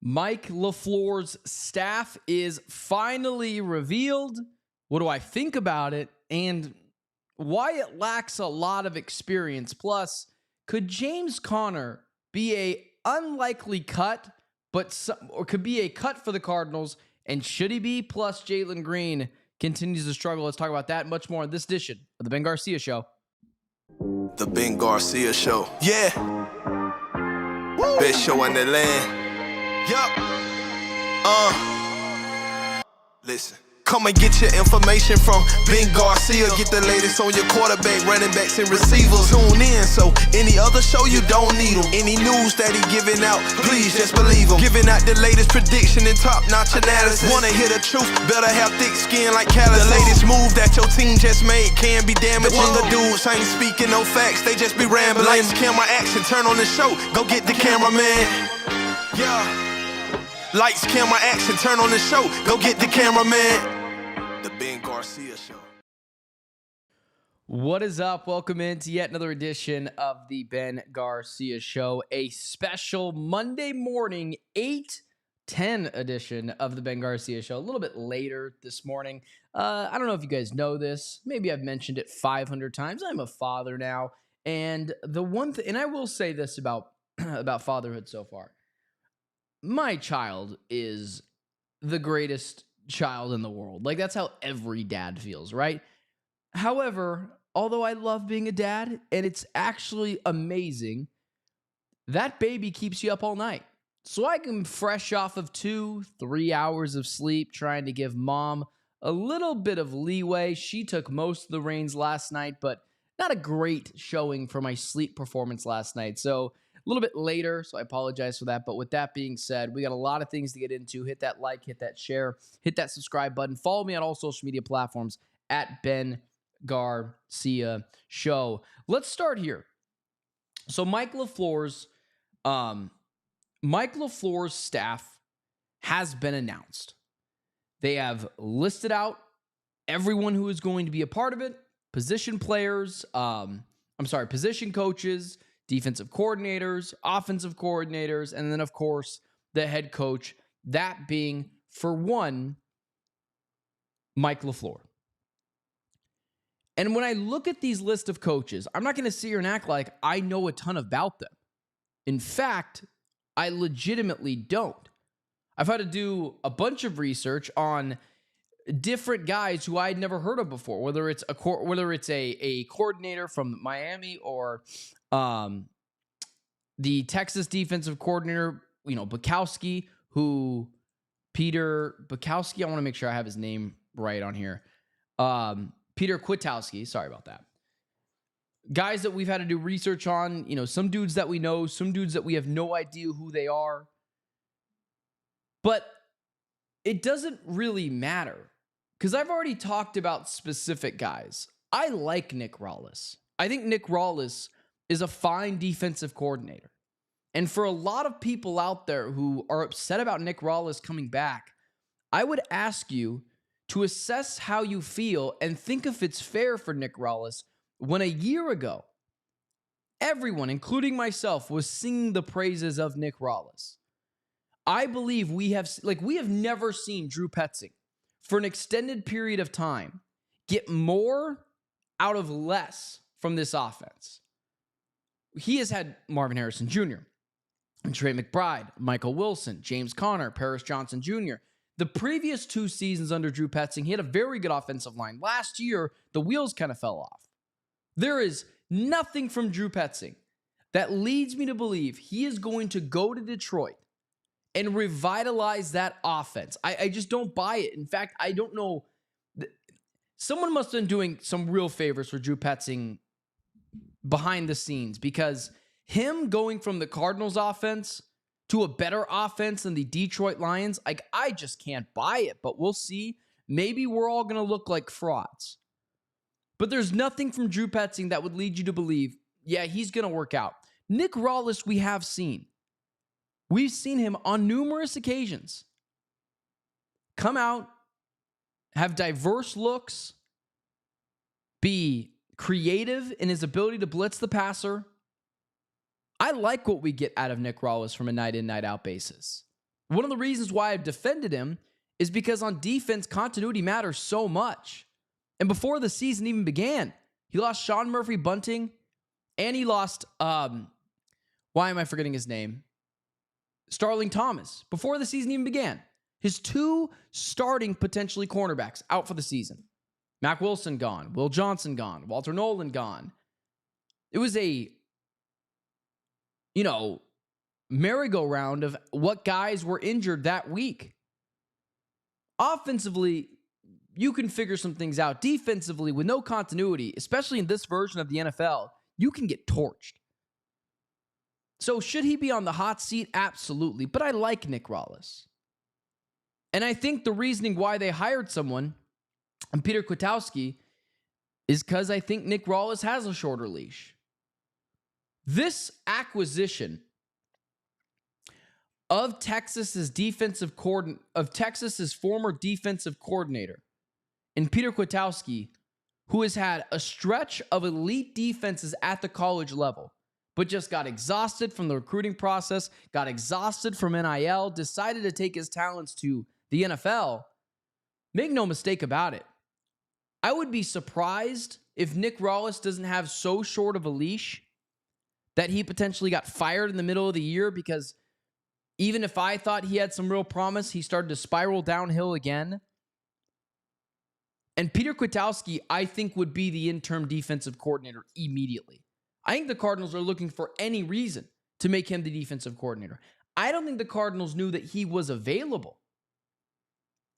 Mike LaFleur's staff is finally revealed. What do I think about it? And why it lacks a lot of experience. Plus, could James Conner be a unlikely cut, or could be a cut for the Cardinals? And should he be? Plus, Jalen Green continues to struggle. Let's talk about that and much more in this edition of the Ben Garcia Show. The Ben Garcia Show. Yeah. Woo. Best show in the land. Yup. Listen. Come and get your information from Ben Garcia. Get the latest on your quarterback, running backs, and receivers. Tune in, so any other show you don't need them. Any news that he giving out, please just believe him. Giving out the latest prediction and top-notch analysis. Wanna hear the truth, better have thick skin like callus. The latest move that your team just made can be damaging. The dudes ain't speaking no facts, they just be rambling. Lights, camera, action, turn on the show, go get the cameraman. Yeah. Lights, camera, action, turn on the show, go get the cameraman. The Ben Garcia Show. What is up? Welcome into yet another edition of the Ben Garcia Show, a special Monday morning 8:10 edition of the Ben Garcia Show. A little bit later this morning. I don't know if you guys know this. Maybe I've mentioned it 500 times. I'm a father now, and the one thing, and I will say this about fatherhood so far. My child is the greatest child in the world. Like, that's how every dad feels, right? However, although I love being a dad, and it's actually amazing, that baby keeps you up all night. So I am fresh off of 2-3 hours of sleep, trying to give mom a little bit of leeway. She took most of the reins last night, but not a great showing for my sleep performance last night. So a little bit later, so I apologize for that. But with that being said, we got a lot of things to get into. Hit that like, hit that share, hit that subscribe button. Follow me on all social media platforms at Ben Garcia Show. Let's start here. So Mike LaFleur's staff has been announced. They have listed out everyone who is going to be a part of it. Position coaches, defensive coordinators, offensive coordinators, and then, of course, the head coach, that being, for one, Mike LaFleur. And when I look at these list of coaches, I'm not going to sit here and act like I know a ton about them. In fact, I legitimately don't. I've had to do a bunch of research on different guys who I'd never heard of before, whether it's a coordinator from Miami or the Texas defensive coordinator, Bukowski, Peter Bukowski. I want to make sure I have his name right on here. Peter Kwiatkowski. Sorry about that. Guys that we've had to do research on, some dudes that we know, some dudes that we have no idea who they are. But it doesn't really matter, because I've already talked about specific guys. I like Nick Rallis. I think Nick Rallis is a fine defensive coordinator. And for a lot of people out there who are upset about Nick Rallis coming back, I would ask you to assess how you feel and think if it's fair for Nick Rallis when a year ago, everyone, including myself, was singing the praises of Nick Rallis. I believe we have never seen Drew Petzing for an extended period of time get more out of less from this offense. He has had Marvin Harrison Jr., Trey McBride, Michael Wilson, James Conner, Paris Johnson Jr. The previous 2 seasons under Drew Petzing, he had a very good offensive line. Last year, the wheels kind of fell off. There is nothing from Drew Petzing that leads me to believe he is going to go to Detroit and revitalize that offense. I just don't buy it. In fact, I don't know. Someone must have been doing some real favors for Drew Petzing behind the scenes, because him going from the Cardinals offense to a better offense than the Detroit Lions, I just can't buy it. But we'll see. Maybe we're all going to look like frauds. But there's nothing from Drew Petzing that would lead you to believe, yeah, he's going to work out. Nick Rallis, we have seen. We've seen him on numerous occasions come out, have diverse looks, be creative in his ability to blitz the passer. I like what we get out of Nick Rallis from a night in, night out basis. One of the reasons why I've defended him is because on defense, continuity matters so much. And before the season even began, he lost Sean Murphy-Bunting, and he lost, why am I forgetting his name? Starling Thomas, before the season even began. His 2 starting, potentially, cornerbacks out for the season. Mac Wilson gone. Will Johnson gone. Walter Nolan gone. It was a, merry-go-round of what guys were injured that week. Offensively, you can figure some things out. Defensively, with no continuity, especially in this version of the NFL, you can get torched. So should he be on the hot seat? Absolutely. But I like Nick Rallis. And I think the reasoning why they hired someone, and Peter Kwiatkowski, is because I think Nick Rallis has a shorter leash. This acquisition of Texas's former defensive coordinator, and Peter Kwiatkowski, who has had a stretch of elite defenses at the college level, but just got exhausted from the recruiting process, got exhausted from NIL, decided to take his talents to the NFL. Make no mistake about it. I would be surprised if Nick Rallis doesn't have so short of a leash that he potentially got fired in the middle of the year, because even if I thought he had some real promise, he started to spiral downhill again. And Peter Kwiatkowski, I think, would be the interim defensive coordinator immediately. I think the Cardinals are looking for any reason to make him the defensive coordinator. I don't think the Cardinals knew that he was available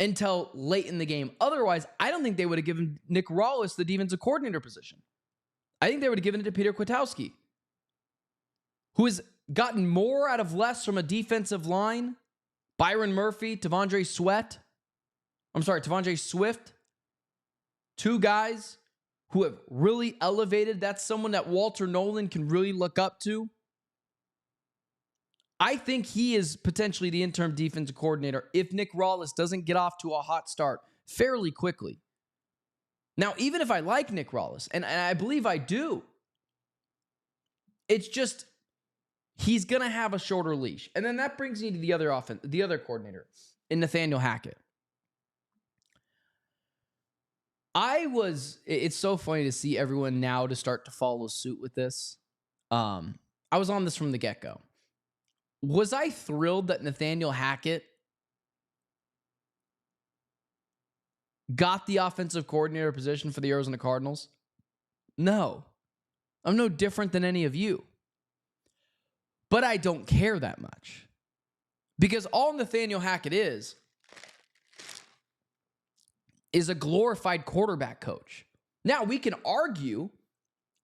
until late in the game. Otherwise, I don't think they would have given Nick Rallis the defensive coordinator position. I think they would have given it to Peter Kwiatkowski, who has gotten more out of less from a defensive line. Byron Murphy, T'Vondre Swift. 2 guys who have really elevated. That's someone that Walter Nolan can really look up to. I think he is potentially the interim defensive coordinator if Nick Rallis doesn't get off to a hot start fairly quickly. Now, even if I like Nick Rallis, and I believe I do, it's just he's going to have a shorter leash. And then that brings me to the other coordinator, in Nathaniel Hackett. It's so funny to see everyone now to start to follow suit with this. I was on this from the get-go. Was I thrilled that Nathaniel Hackett got the offensive coordinator position for the Arizona Cardinals? No. I'm no different than any of you. But I don't care that much. Because all Nathaniel Hackett is a glorified quarterback coach. Now, we can argue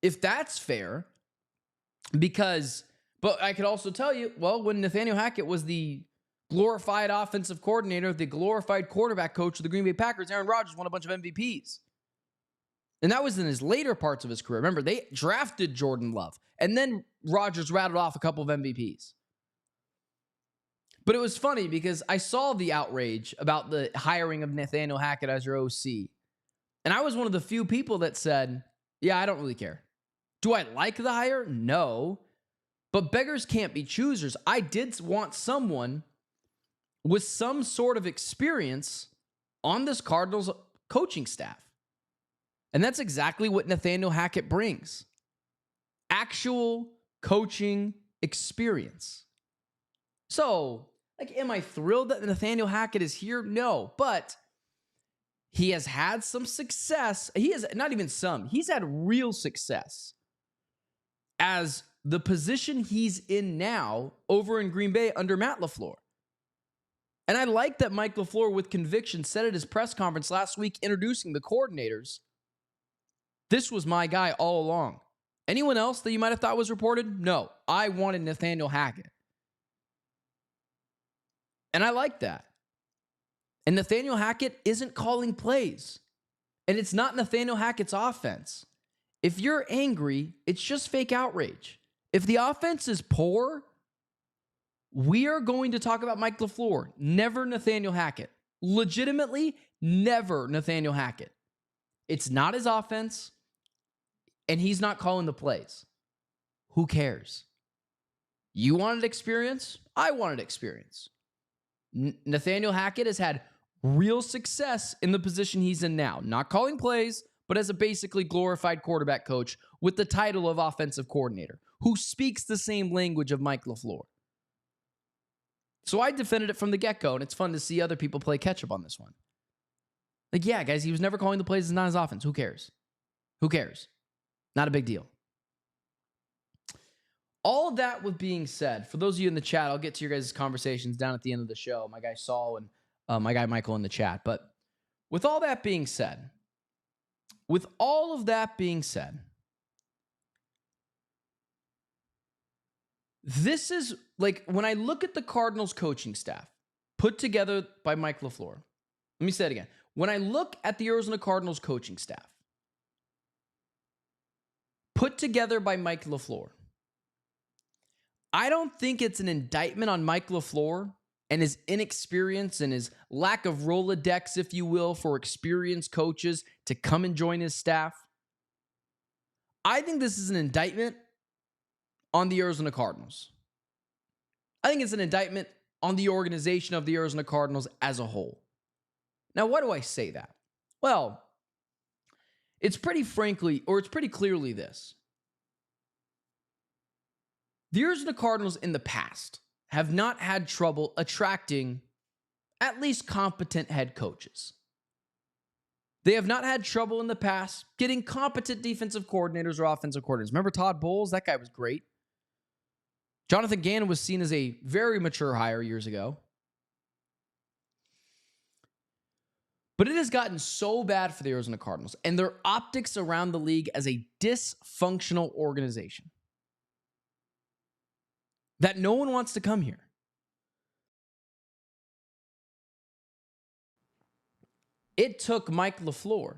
if that's fair, but I could also tell you, well, when Nathaniel Hackett was the glorified offensive coordinator, the glorified quarterback coach of the Green Bay Packers, Aaron Rodgers won a bunch of MVPs. And that was in his later parts of his career. Remember, they drafted Jordan Love, and then Rodgers rattled off a couple of MVPs. But it was funny because I saw the outrage about the hiring of Nathaniel Hackett as your OC. And I was one of the few people that said, yeah, I don't really care. Do I like the hire? No. But beggars can't be choosers. I did want someone with some sort of experience on this Cardinals coaching staff. And that's exactly what Nathaniel Hackett brings. Actual coaching experience. So, am I thrilled that Nathaniel Hackett is here? No, but he has had some success. He has not even some. He's had real success as the position he's in now over in Green Bay under Matt LaFleur. And I like that Mike LaFleur, with conviction, said at his press conference last week introducing the coordinators, this was my guy all along. Anyone else that you might have thought was reported? No, I wanted Nathaniel Hackett. And I like that. And Nathaniel Hackett isn't calling plays. And it's not Nathaniel Hackett's offense. If you're angry, it's just fake outrage. If the offense is poor, we are going to talk about Mike LaFleur, never Nathaniel Hackett. Legitimately, never Nathaniel Hackett. It's not his offense, and he's not calling the plays. Who cares? You wanted experience? I wanted experience. Nathaniel Hackett has had real success in the position he's in now. Not calling plays, but as a basically glorified quarterback coach with the title of offensive coordinator, who speaks the same language of Mike LaFleur. So I defended it from the get-go, and it's fun to see other people play catch-up on this one. Like, yeah, guys, he was never calling the plays. It's not his offense. Who cares? Who cares? Not a big deal. All of that with being said, for those of you in the chat, I'll get to your guys' conversations down at the end of the show. My guy Saul and my guy Michael in the chat. But with all that being said, this is like when I look at the Cardinals coaching staff put together by Mike LaFleur. Let me say it again. When I look at the Arizona Cardinals coaching staff put together by Mike LaFleur, I don't think it's an indictment on Mike LaFleur and his inexperience and his lack of Rolodex, if you will, for experienced coaches to come and join his staff. I think this is an indictment on the Arizona Cardinals. I think it's an indictment on the organization of the Arizona Cardinals as a whole. Now, why do I say that? Well, it's pretty clearly this. The Arizona Cardinals in the past have not had trouble attracting at least competent head coaches. They have not had trouble in the past getting competent defensive coordinators or offensive coordinators. Remember Todd Bowles? That guy was great. Jonathan Gannon was seen as a very mature hire years ago. But it has gotten so bad for the Arizona Cardinals and their optics around the league as a dysfunctional organization that no one wants to come here. It took Mike LaFleur,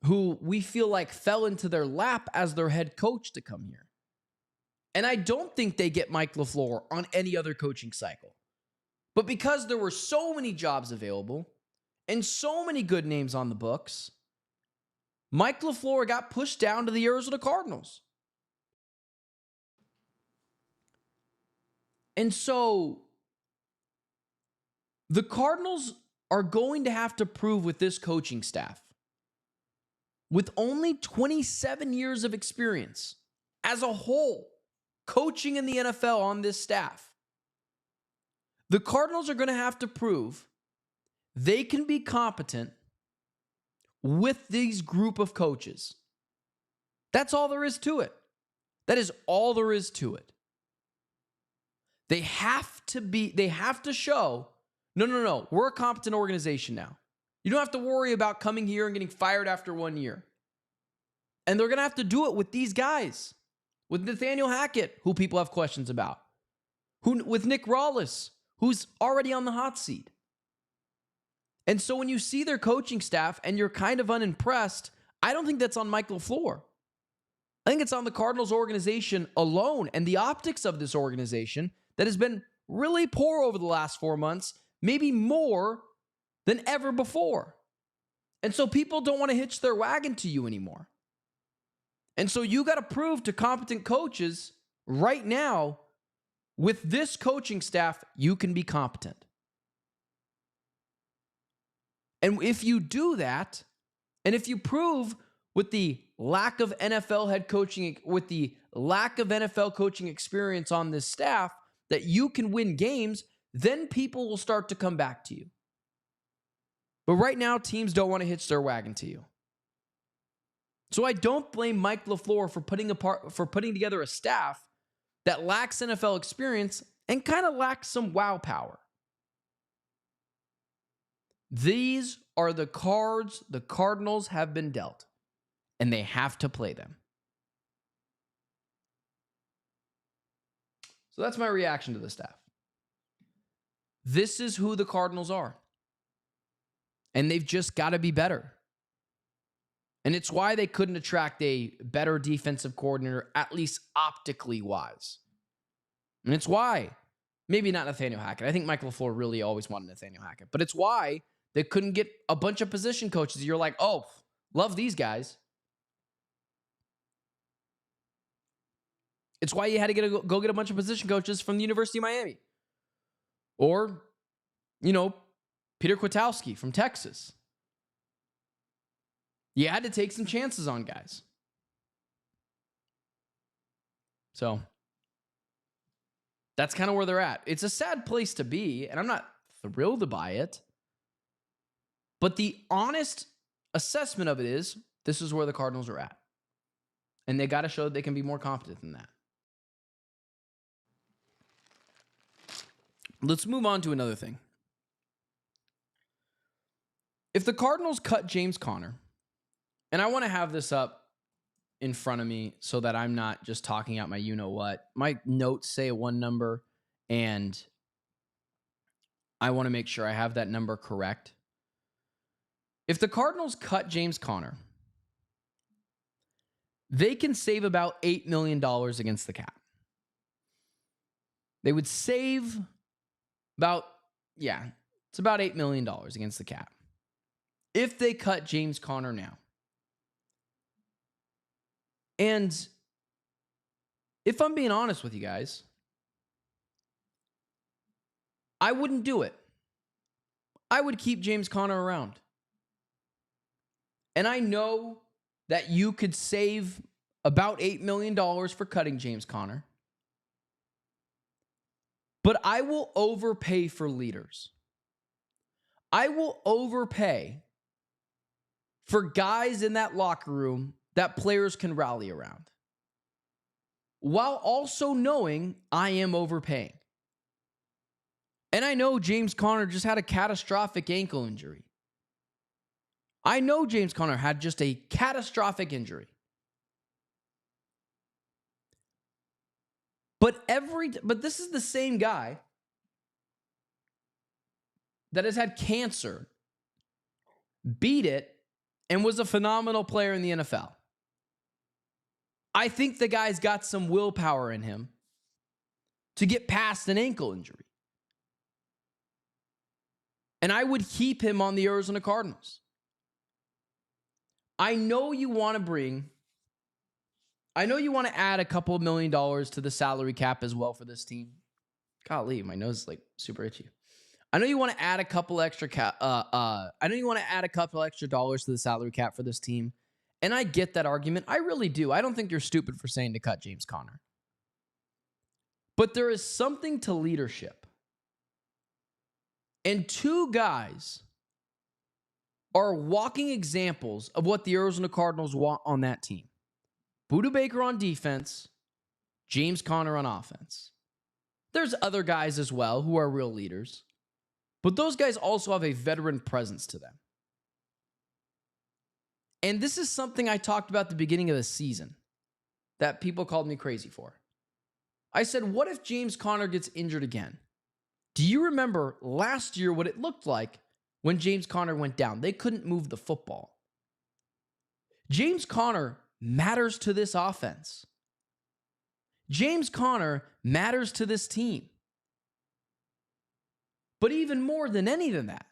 who we feel like fell into their lap as their head coach, to come here. And I don't think they get Mike LaFleur on any other coaching cycle. But because there were so many jobs available and so many good names on the books, Mike LaFleur got pushed down to the Arizona Cardinals. And so the Cardinals are going to have to prove with this coaching staff, with only 27 years of experience as a whole, coaching in the NFL on this staff, the Cardinals are going to have to prove they can be competent with these group of coaches. That's all there is to it. That is all there is to it. They have to show, no, we're a competent organization now. You don't have to worry about coming here and getting fired after 1 year. And they're going to have to do it with these guys, with Nathaniel Hackett, who people have questions about, with Nick Rallis, who's already on the hot seat. And so when you see their coaching staff and you're kind of unimpressed, I don't think that's on Mike LaFleur. I think it's on the Cardinals organization alone and the optics of this organization that has been really poor over the last 4 months, maybe more than ever before. And so people don't want to hitch their wagon to you anymore. And so you got to prove to competent coaches right now, with this coaching staff, you can be competent. And if you do that, and if you prove with the lack of NFL head coaching, with the lack of NFL coaching experience on this staff, that you can win games, then people will start to come back to you. But right now, teams don't want to hitch their wagon to you. So I don't blame Mike LaFleur for putting together a staff that lacks NFL experience and kind of lacks some wow power. These are the cards the Cardinals have been dealt, and they have to play them. So that's my reaction to the staff. This is who the Cardinals are. And they've just got to be better. And it's why they couldn't attract a better defensive coordinator, at least optically wise. And it's why, maybe not Nathaniel Hackett. I think Mike LaFleur really always wanted Nathaniel Hackett. But it's why they couldn't get a bunch of position coaches. You're like, oh, love these guys. It's why you had to go get a bunch of position coaches from the University of Miami. Or, Peter Kwiatkowski from Texas. You had to take some chances on guys. So that's kind of where they're at. It's a sad place to be, and I'm not thrilled by it. But the honest assessment of it is, this is where the Cardinals are at. And they got to show that they can be more competent than that. Let's move on to another thing. If the Cardinals cut James Conner, and I want to have this up in front of me so that I'm not just talking out my you-know-what. My notes say one number, and I want to make sure I have that number correct. If the Cardinals cut James Conner, they can save about $8 million against the cap. They would save it's about $8 million against the cap if they cut James Conner now. And if I'm being honest with you guys, I wouldn't do it. I would keep James Conner around. And I know that you could save about $8 million for cutting James Conner. But I will overpay for leaders. I will overpay for guys in that locker room that players can rally around, while also knowing I am overpaying. And I know James Conner just had a catastrophic ankle injury. I know James Conner had just a catastrophic injury. But this is the same guy that has had cancer, beat it, and was a phenomenal player in the NFL. I think the guy's got some willpower in him to get past an ankle injury. And I would keep him on the Arizona Cardinals. I know you want to add a couple of $1 million to the salary cap as well for this team. Golly, my nose is like super itchy. I know you want to add a couple extra dollars to the salary cap for this team. And I get that argument. I really do. I don't think you're stupid for saying to cut James Conner. But there is something to leadership. And two guys are walking examples of what the Arizona Cardinals want on that team. Budda Baker on defense, James Conner on offense. There's other guys as well who are real leaders, but those guys also have a veteran presence to them. And this is something I talked about at the beginning of the season that people called me crazy for. I said, what if James Conner gets injured again? Do you remember last year what it looked like when James Conner went down? They couldn't move the football. James Conner matters to this offense. James Conner matters to this team. But even more than any of that,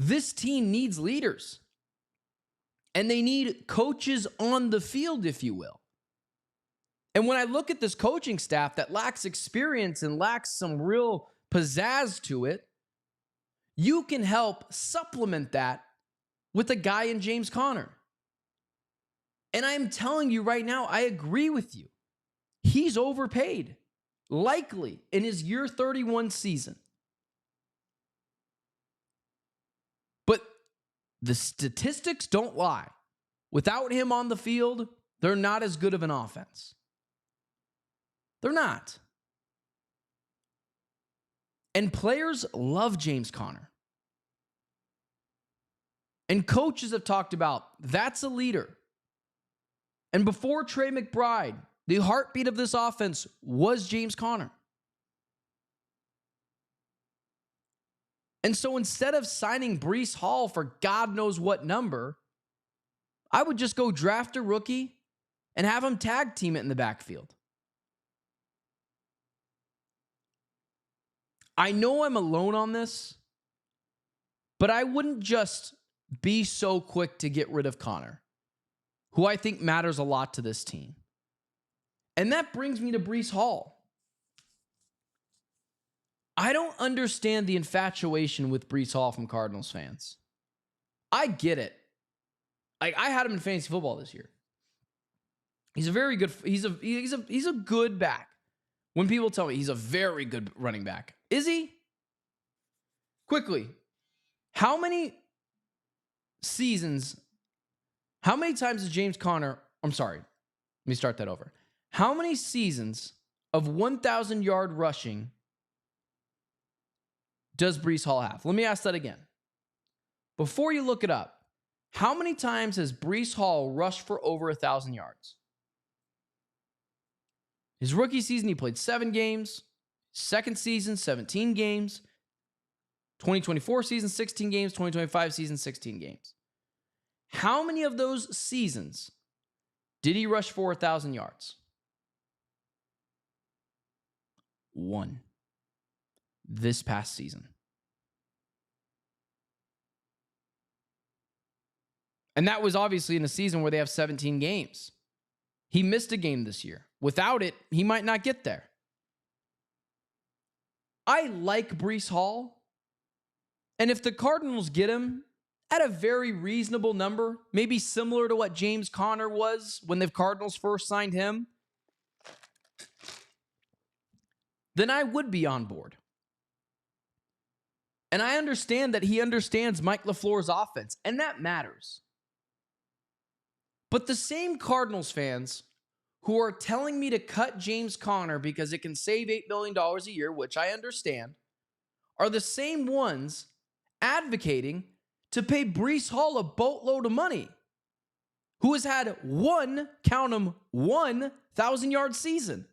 this team needs leaders. And they need coaches on the field, if you will. And when I look at this coaching staff that lacks experience and lacks some real pizzazz to it, you can help supplement that with a guy in James Conner. And I'm telling you right now, I agree with you. He's overpaid, likely in his year 31 season. But the statistics don't lie. Without him on the field, they're not as good of an offense. They're not. And players love James Conner. And coaches have talked about that's a leader. And before Trey McBride, the heartbeat of this offense was James Conner. And so instead of signing Breece Hall for God knows what number, I would just go draft a rookie and have him tag team it in the backfield. I know I'm alone on this, but I wouldn't just be so quick to get rid of Conner, who I think matters a lot to this team. And that brings me to Breece Hall. I don't understand the infatuation with Breece Hall from Cardinals fans. I get it. Like, I had him in fantasy football this year. He's a very good, he's a good back. When people tell me he's a very good running back, is he? Quickly, how many times has James Conner, let me start that over. How many seasons of 1,000 yard rushing does Breece Hall have? Let me ask that again. Before you look it up, how many times has Breece Hall rushed for over 1,000 yards? His rookie season, he played 7 games. Second season, 17 games. 2024 season, 16 games. 2025 season, 16 games. How many of those seasons did he rush for 1,000 yards? 1. This past season. And that was obviously in a season where they have 17 games. He missed a game this year. Without it, he might not get there. I like Breece Hall. And if the Cardinals get him at a very reasonable number, maybe similar to what James Conner was when the Cardinals first signed him, then I would be on board. And I understand that he understands Mike LaFleur's offense, and that matters. But the same Cardinals fans who are telling me to cut James Conner because it can save $8 million a year, which I understand, are the same ones advocating to pay Breece Hall a boatload of money, who has had one 1,000-yard season.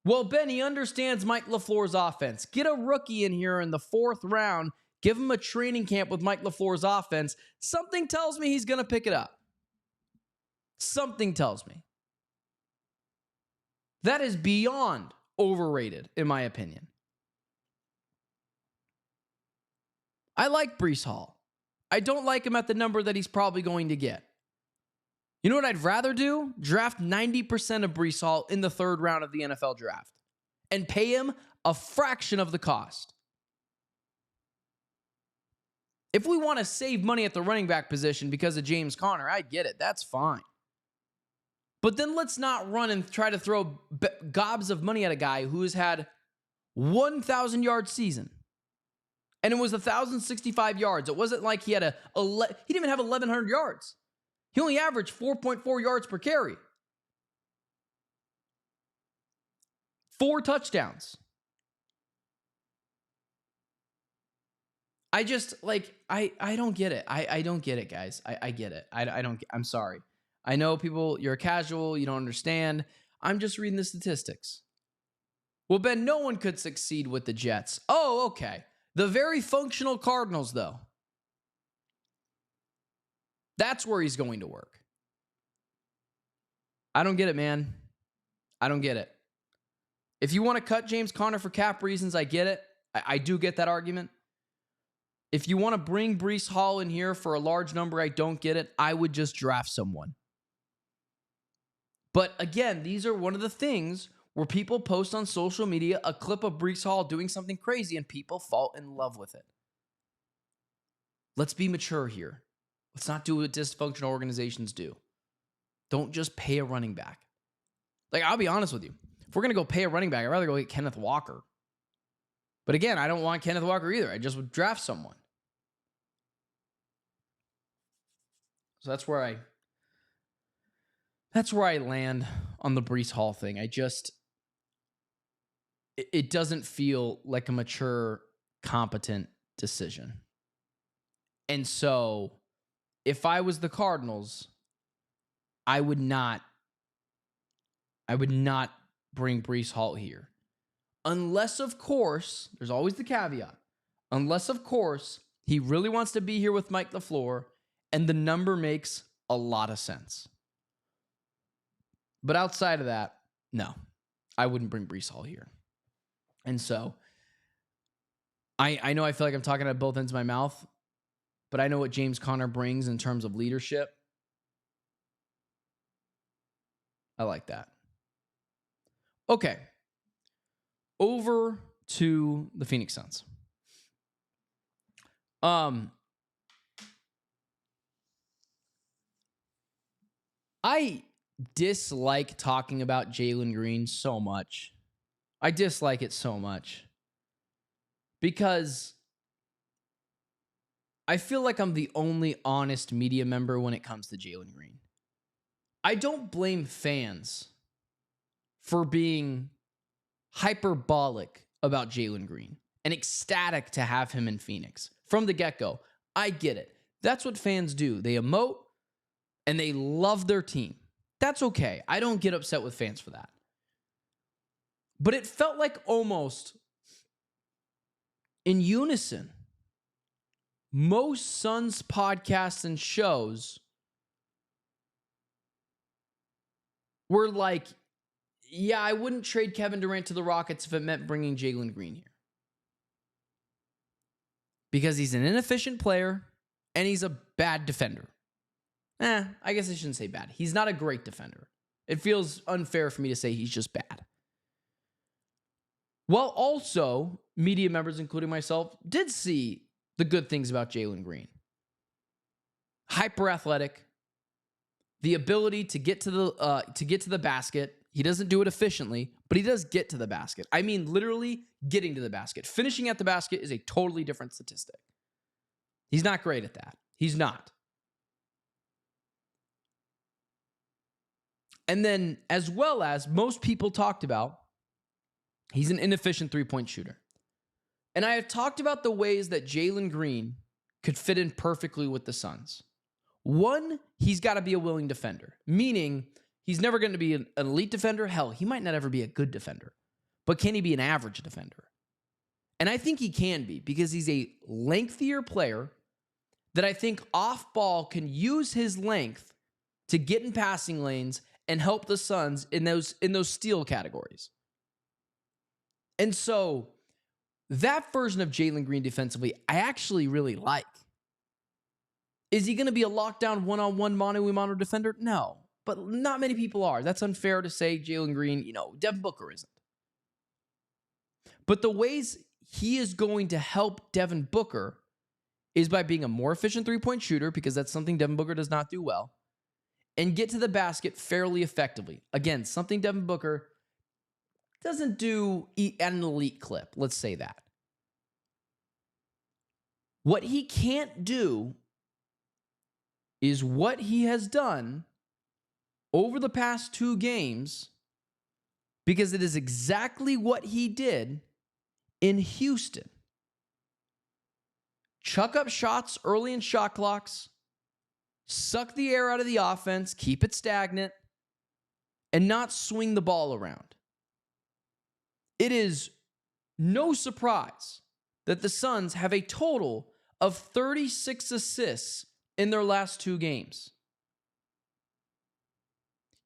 Well, Ben, he understands Mike LaFleur's offense. Get a rookie in here in the 4th round. Give him a training camp with Mike LaFleur's offense. Something tells me he's going to pick it up. Something tells me. That is beyond overrated, in my opinion. I like Breece Hall. I don't like him at the number that he's probably going to get. You know what I'd rather do? Draft 90% of Breece Hall in the 3rd round of the NFL draft and pay him a fraction of the cost. If we want to save money at the running back position because of James Conner, I get it. That's fine. But then let's not run and try to throw gobs of money at a guy who has had 1,000-yard season. And it was 1,065 yards. It wasn't like he had he didn't even have 1,100 yards. He only averaged 4.4 yards per carry. 4 touchdowns. I just, I don't get it. I don't get it, guys. I get it. I'm sorry. I know people, you're a casual, you don't understand. I'm just reading the statistics. Well, Ben, no one could succeed with the Jets. Oh, okay. The very functional Cardinals, though. That's where he's going to work. I don't get it, man. I don't get it. If you want to cut James Conner for cap reasons, I get it. I do get that argument. If you want to bring Breece Hall in here for a large number, I don't get it. I would just draft someone. But again, these are one of the things where people post on social media a clip of Breece Hall doing something crazy and people fall in love with it. Let's be mature here. Let's not do what dysfunctional organizations do. Don't just pay a running back. I'll be honest with you. If we're going to go pay a running back, I'd rather go get Kenneth Walker. But again, I don't want Kenneth Walker either. I just would draft someone. So that's where I land on the Breece Hall thing. It doesn't feel like a mature, competent decision. And so if I was the Cardinals, I would not bring Breece Hall here. Unless, of course, there's always the caveat. Unless, of course, he really wants to be here with Mike LaFleur and the number makes a lot of sense. But outside of that, no, I wouldn't bring Breece Hall here. And so I know I feel like I'm talking at both ends of my mouth, but I know what James Conner brings in terms of leadership. I like that. Okay. Over to the Phoenix Suns. I dislike talking about Jalen Green so much. I dislike it so much because I feel like I'm the only honest media member when it comes to Jalen Green. I don't blame fans for being hyperbolic about Jalen Green and ecstatic to have him in Phoenix from the get-go. I get it. That's what fans do. They emote and they love their team. That's okay. I don't get upset with fans for that. But it felt like almost in unison, most Suns podcasts and shows were like, yeah, I wouldn't trade Kevin Durant to the Rockets if it meant bringing Jalen Green here. Because he's an inefficient player and he's a bad defender. I guess I shouldn't say bad. He's not a great defender. It feels unfair for me to say he's just bad. Well, also, media members, including myself, did see the good things about Jalen Green. Hyper athletic, the ability to get to the basket. He doesn't do it efficiently, but he does get to the basket. I mean, literally getting to the basket. Finishing at the basket is a totally different statistic. He's not great at that. He's not. And then, as well as most people talked about, he's an inefficient three-point shooter. And I have talked about the ways that Jalen Green could fit in perfectly with the Suns. One, he's got to be a willing defender, meaning he's never going to be an elite defender. Hell, he might not ever be a good defender. But can he be an average defender? And I think he can be because he's a lengthier player that I think off ball can use his length to get in passing lanes and help the Suns in those steal categories. And so that version of Jalen Green defensively, I actually really like. Is he going to be a lockdown one-on-one mano-a-mano defender? No, but not many people are. That's unfair to say Jalen Green, Devin Booker isn't. But the ways he is going to help Devin Booker is by being a more efficient three-point shooter, because that's something Devin Booker does not do well, and get to the basket fairly effectively. Again, something Devin Booker doesn't do at an elite clip. Let's say that. What he can't do is what he has done over the past 2 games, because it is exactly what he did in Houston. Chuck up shots early in shot clocks, suck the air out of the offense, keep it stagnant, and not swing the ball around. It is no surprise that the Suns have a total of 36 assists in their last 2 games.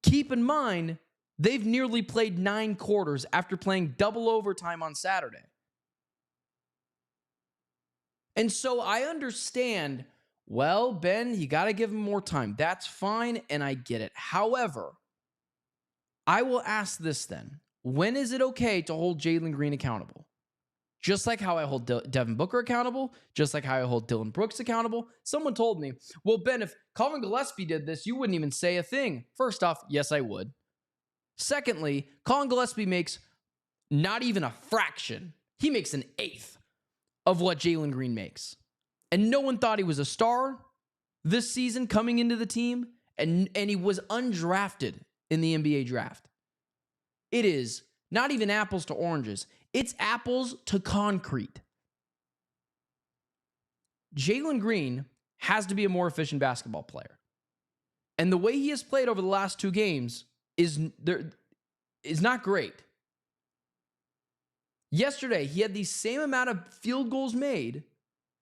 Keep in mind, they've nearly played 9 quarters after playing double overtime on Saturday. And so I understand, well, Ben, you got to give him more time. That's fine, and I get it. However, I will ask this then. When is it okay to hold Jalen Green accountable? Just like how I hold Devin Booker accountable, just like how I hold Dillon Brooks accountable. Someone told me, well, Ben, if Colin Gillespie did this, you wouldn't even say a thing. First off, yes, I would. Secondly, Colin Gillespie makes not even a fraction. He makes an eighth of what Jalen Green makes. And no one thought he was a star this season coming into the team, and he was undrafted in the NBA draft. It is not even apples to oranges. It's apples to concrete. Jalen Green has to be a more efficient basketball player. And the way he has played over the last 2 games is not great. Yesterday, he had the same amount of field goals made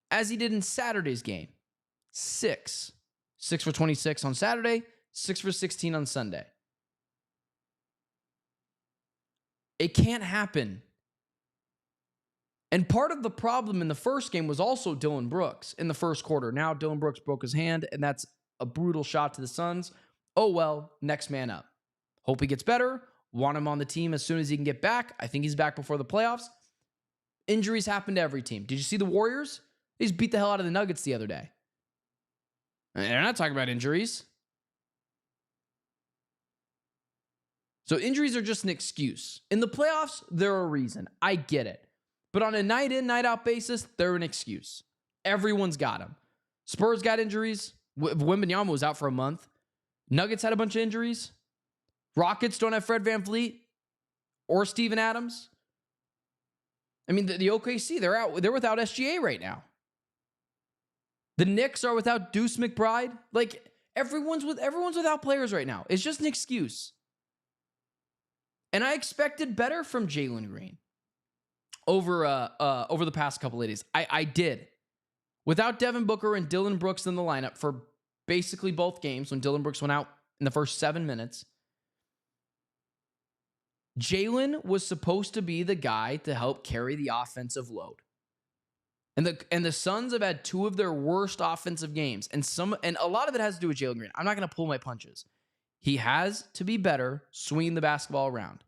as he did in Saturday's game. 6. 6 for 26 on Saturday, 6 for 16 on Sunday. It can't happen. And part of the problem in the first game was also Dillon Brooks in the first quarter. Now Dillon Brooks broke his hand, and that's a brutal shot to the Suns. Oh well, next man up. Hope he gets better. Want him on the team as soon as he can get back. I think he's back before the playoffs. Injuries happen to every team. Did you see the Warriors? They just beat the hell out of the Nuggets the other day. And they're not talking about injuries. So injuries are just an excuse. In the playoffs, they're a reason. I get it. But on a night in, night out basis, they're an excuse. Everyone's got them. Spurs got injuries. Wembanyama was out for a month. Nuggets had a bunch of injuries. Rockets don't have Fred VanVleet or Steven Adams. I mean, the OKC, they're out. They're without SGA right now. The Knicks are without Deuce McBride. Like, everyone's without players right now. It's just an excuse. And I expected better from Jalen Green over the past couple of days. I did. Without Devin Booker and Dylan Brooks in the lineup for basically both games, when Dylan Brooks went out in the first 7 minutes, Jalen was supposed to be the guy to help carry the offensive load. And the Suns have had two of their worst offensive games. And a lot of it has to do with Jalen Green. I'm not going to pull my punches. He has to be better swinging the basketball around.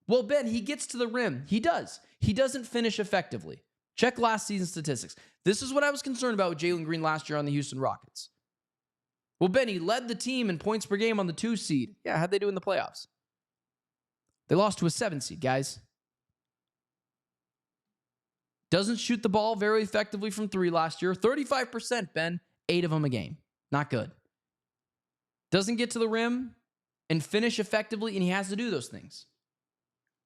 Well, Ben, he gets to the rim. He does. He doesn't finish effectively. Check last season's statistics. This is what I was concerned about with Jalen Green last year on the Houston Rockets. Well, Ben, he led the team in points per game on the 2 seed. Yeah, how'd they do in the playoffs? They lost to a 7 seed, guys. Doesn't shoot the ball very effectively from 3 last year. 35%, Ben. 8 of them a game. Not good. Doesn't get to the rim and finish effectively, and he has to do those things.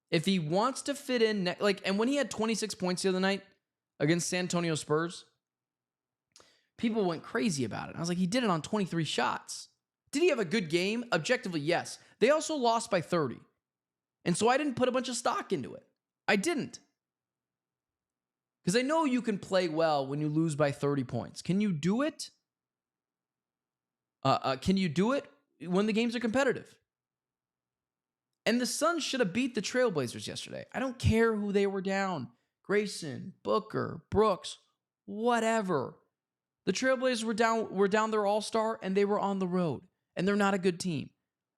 If he wants to fit in, and when he had 26 points the other night against San Antonio Spurs, people went crazy about it. I was like, he did it on 23 shots. Did he have a good game? Objectively, yes. They also lost by 30. And so I didn't put a bunch of stock into it. I didn't. Because I know you can play well when you lose by 30 points. Can you do it? Can you do it when the games are competitive? And the Suns should have beat the Trailblazers yesterday. I don't care who they were down. Grayson, Booker, Brooks, whatever. The Trailblazers were down their all-star, and they were on the road. And they're not a good team.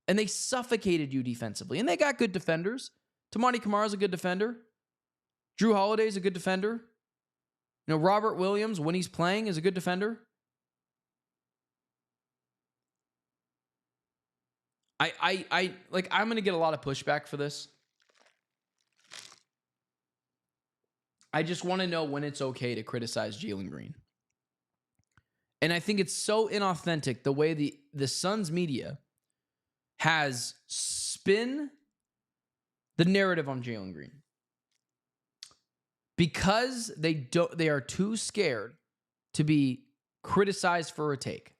And they suffocated you defensively. And they got good defenders. Tamani Kamara's a good defender. Drew Holiday's a good defender. You know, Robert Williams, when he's playing, is a good defender. I'm going to get a lot of pushback for this. I just want to know when it's okay to criticize Jalen Green. And I think it's so inauthentic the way the Suns media has spin the narrative on Jalen Green. Because they are too scared to be criticized for a take.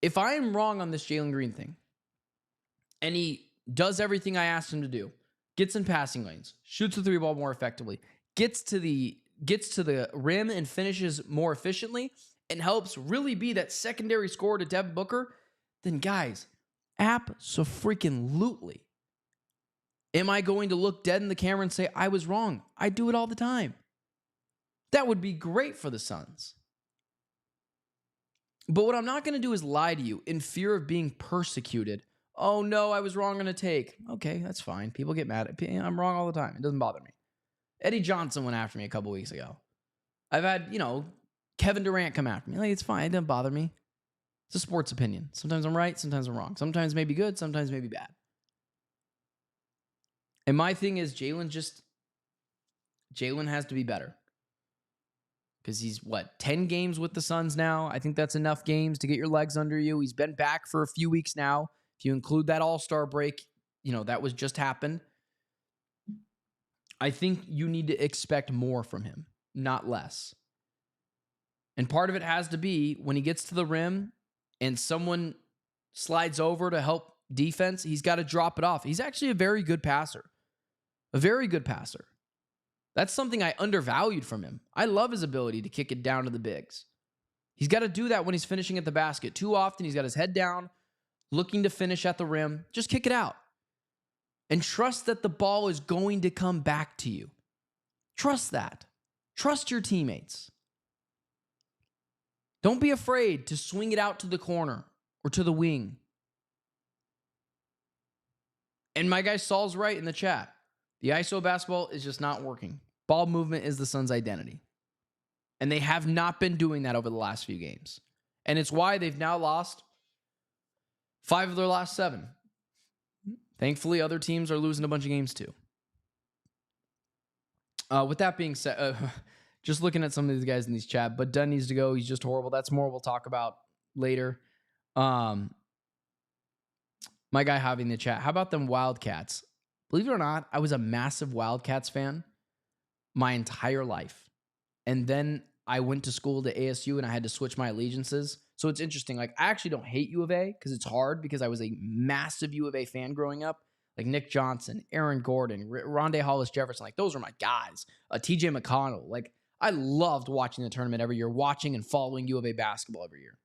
If I am wrong on this Jalen Green thing, and he does everything I asked him to do, gets in passing lanes, shoots the 3 ball more effectively, gets to the rim and finishes more efficiently, and helps really be that secondary scorer to Devin Booker, then guys, abso-freaking-lutely. Am I going to look dead in the camera and say, I was wrong? I do it all the time. That would be great for the Suns. But what I'm not going to do is lie to you in fear of being persecuted. Oh, no, I was wrong on a take. Okay, that's fine. People get mad at me. I'm wrong all the time. It doesn't bother me. Eddie Johnson went after me a couple weeks ago. I've had, Kevin Durant come after me. Like, it's fine. It doesn't bother me. It's a sports opinion. Sometimes I'm right. Sometimes I'm wrong. Sometimes maybe good. Sometimes maybe bad. And my thing is Jalen has to be better. Because he's, 10 games with the Suns now? I think that's enough games to get your legs under you. He's been back for a few weeks now. If you include that All-Star break, that was just happened. I think you need to expect more from him, not less. And part of it has to be when he gets to the rim and someone slides over to help defense, he's got to drop it off. He's actually a very good passer. A very good passer. That's something I undervalued from him. I love his ability to kick it down to the bigs. He's got to do that when he's finishing at the basket. Too often, he's got his head down, looking to finish at the rim. Just kick it out. And trust that the ball is going to come back to you. Trust that. Trust your teammates. Don't be afraid to swing it out to the corner or to the wing. And my guy Saul's right in the chat. The ISO basketball is just not working. Ball movement is the Suns' identity. And they have not been doing that over the last few games. And it's why they've now lost 5 of their last 7. Thankfully, other teams are losing a bunch of games too. With that being said, just looking at some of these guys in these chat, but Dunn needs to go. He's just horrible. That's more we'll talk about later. My guy Javi in the chat. How about them Wildcats? Believe it or not, I was a massive Wildcats fan my entire life. And then I went to school to ASU and I had to switch my allegiances. So it's interesting. Like, I actually don't hate U of A because it's hard because I was a massive U of A fan growing up. Like Nick Johnson, Aaron Gordon, Rondé Hollis Jefferson. Like, those were my guys. TJ McConnell. Like, I loved watching the tournament every year, watching and following U of A basketball every year.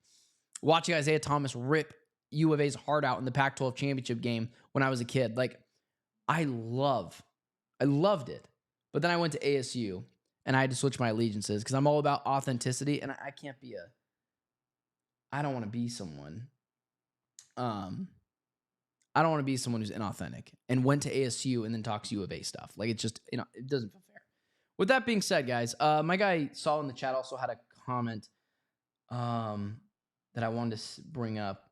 Watching Isaiah Thomas rip U of A's heart out in the Pac-12 championship game when I was a kid. Like, I loved it. But then I went to ASU and I had to switch my allegiances because I'm all about authenticity, and I can't be I don't want to be someone. I don't want to be someone who's inauthentic and went to ASU and then talks U of A stuff. Like, it's just, it doesn't feel fair. With that being said, guys, my guy Saul in the chat also had a comment that I wanted to bring up.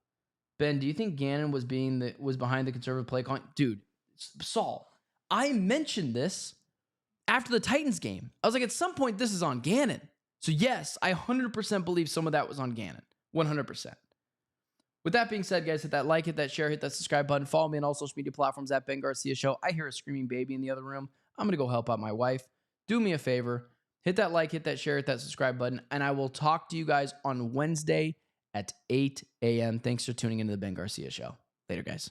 Ben, do you think Gannon was behind the conservative play calling? Dude, Saul, I mentioned this after the Titans game. I was like, at some point, this is on Gannon. So yes, I 100% believe some of that was on Gannon. 100%. With that being said, guys, hit that like, hit that share, hit that subscribe button. Follow me on all social media platforms at Ben Garcia Show. I hear a screaming baby in the other room. I'm going to go help out my wife. Do me a favor. Hit that like, hit that share, hit that subscribe button. And I will talk to you guys on Wednesday at 8 a.m. Thanks for tuning into the Ben Garcia Show. Later, guys.